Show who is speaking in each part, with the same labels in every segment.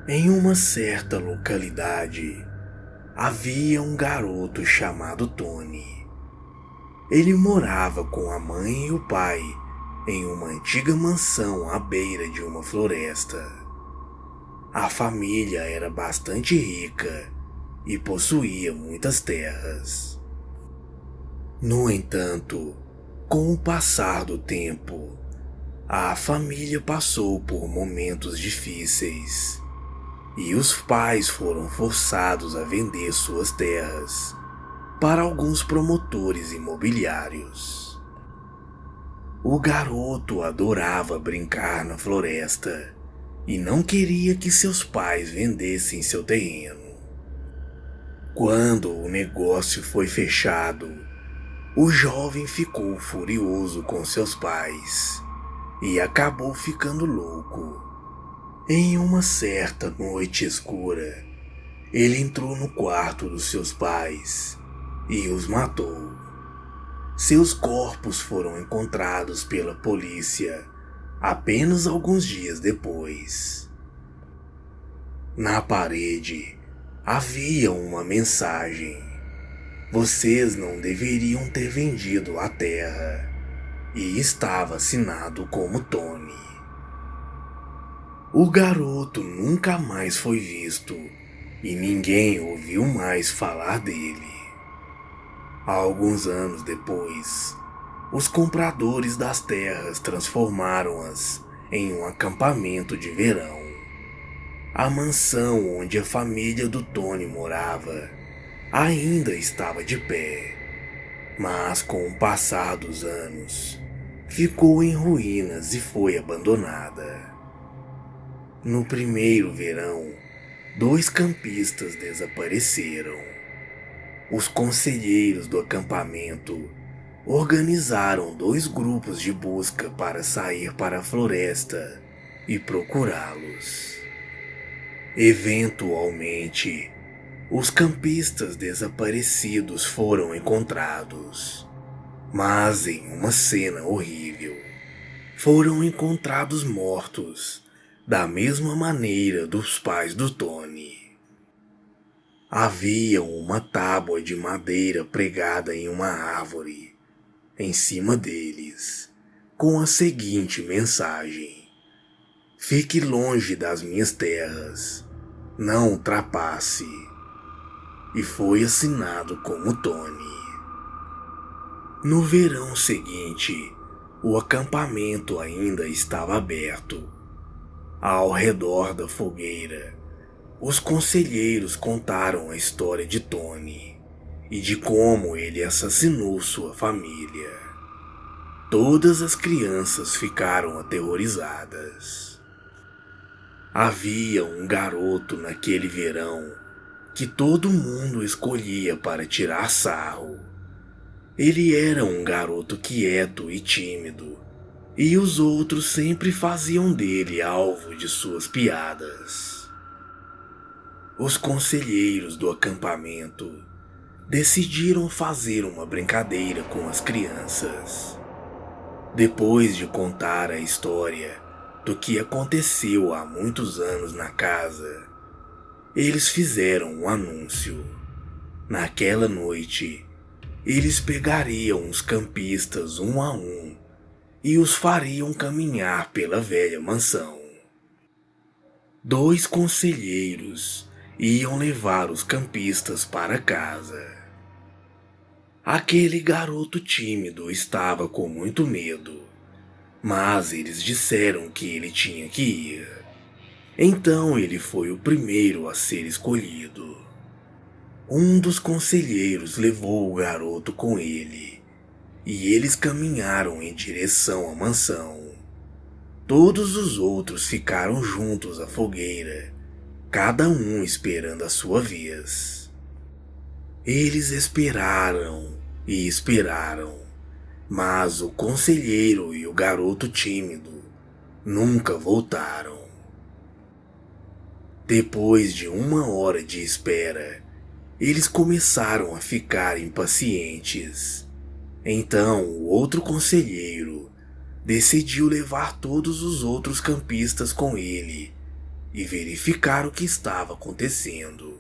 Speaker 1: Em uma certa localidade, havia um garoto chamado Tony. Ele morava com a mãe e o pai em uma antiga mansão à beira de uma floresta. A família era bastante rica e possuía muitas terras. No entanto, com o passar do tempo, a família passou por momentos difíceis e os pais foram forçados a vender suas terras para alguns promotores imobiliários. O garoto adorava brincar na floresta e não queria que seus pais vendessem seu terreno. Quando o negócio foi fechado, o jovem ficou furioso com seus pais e acabou ficando louco. Em uma certa noite escura, ele entrou no quarto dos seus pais e os matou. Seus corpos foram encontrados pela polícia apenas alguns dias depois. Na parede havia uma mensagem: "Vocês não deveriam ter vendido a terra", e estava assinado como Tony. O garoto nunca mais foi visto e ninguém ouviu mais falar dele. Alguns anos depois, os compradores das terras transformaram-as em um acampamento de verão. A mansão onde a família do Tony morava ainda estava de pé, mas com o passar dos anos, ficou em ruínas e foi abandonada. No primeiro verão, 2 campistas desapareceram. Os conselheiros do acampamento organizaram 2 grupos de busca para sair para a floresta e procurá-los. Eventualmente, os campistas desaparecidos foram encontrados, mas em uma cena horrível, foram encontrados mortos da mesma maneira dos pais do Tony. Havia uma tábua de madeira pregada em uma árvore, em cima deles, com a seguinte mensagem: "Fique longe das minhas terras, não ultrapasse", e foi assinado como Tony. No verão seguinte, o acampamento ainda estava aberto. Ao redor da fogueira, os conselheiros contaram a história de Tony e de como ele assassinou sua família. Todas as crianças ficaram aterrorizadas. Havia um garoto naquele verão que todo mundo escolhia para tirar sarro. Ele era um garoto quieto e tímido, e os outros sempre faziam dele alvo de suas piadas. Os conselheiros do acampamento decidiram fazer uma brincadeira com as crianças. Depois de contar a história do que aconteceu há muitos anos na casa, eles fizeram um anúncio. Naquela noite, eles pegariam os campistas um a um e os fariam caminhar pela velha mansão. 2 conselheiros iam levar os campistas para casa. Aquele garoto tímido estava com muito medo, mas eles disseram que ele tinha que ir. Então ele foi o primeiro a ser escolhido. Um dos conselheiros levou o garoto com ele, e eles caminharam em direção à mansão. Todos os outros ficaram juntos à fogueira, cada um esperando a sua vez. Eles esperaram e esperaram, mas o conselheiro e o garoto tímido nunca voltaram. Depois de 1 hora de espera, eles começaram a ficar impacientes. Então o outro conselheiro decidiu levar todos os outros campistas com ele e verificar o que estava acontecendo.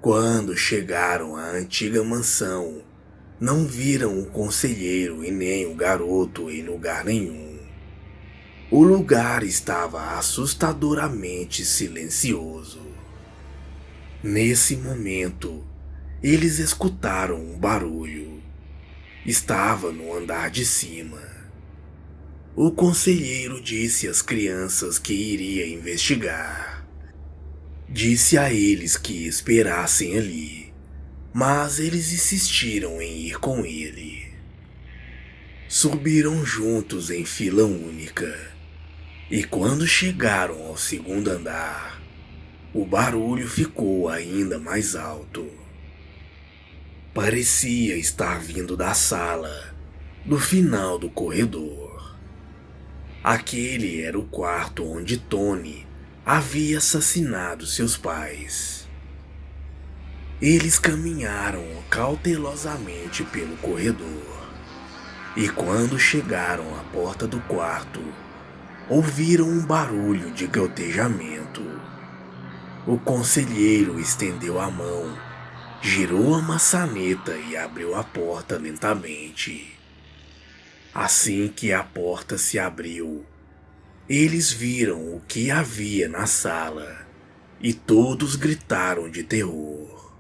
Speaker 1: Quando chegaram à antiga mansão, não viram o conselheiro e nem o garoto em lugar nenhum. O lugar estava assustadoramente silencioso. Nesse momento, eles escutaram um barulho. Estava no andar de cima. O conselheiro disse às crianças que iria investigar. Disse a eles que esperassem ali, mas eles insistiram em ir com ele. Subiram juntos em fila única, e quando chegaram ao segundo andar, o barulho ficou ainda mais alto. Parecia estar vindo da sala, do final do corredor. Aquele era o quarto onde Tony havia assassinado seus pais. Eles caminharam cautelosamente pelo corredor, e quando chegaram à porta do quarto, ouviram um barulho de gotejamento. O conselheiro estendeu a mão, girou a maçaneta e abriu a porta lentamente. Assim que a porta se abriu, eles viram o que havia na sala e todos gritaram de terror.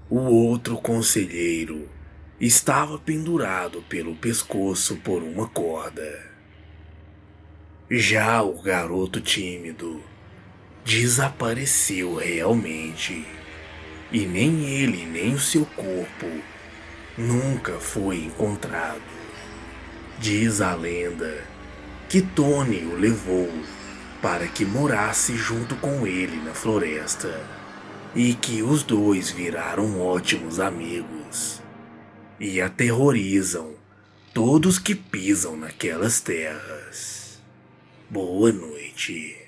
Speaker 1: O outro conselheiro estava pendurado pelo pescoço por uma corda. Já o garoto tímido desapareceu realmente, e nem ele nem o seu corpo nunca foi encontrado. Diz a lenda que Tony o levou para que morasse junto com ele na floresta, e que os dois viraram ótimos amigos e aterrorizam todos que pisam naquelas terras. Boa noite.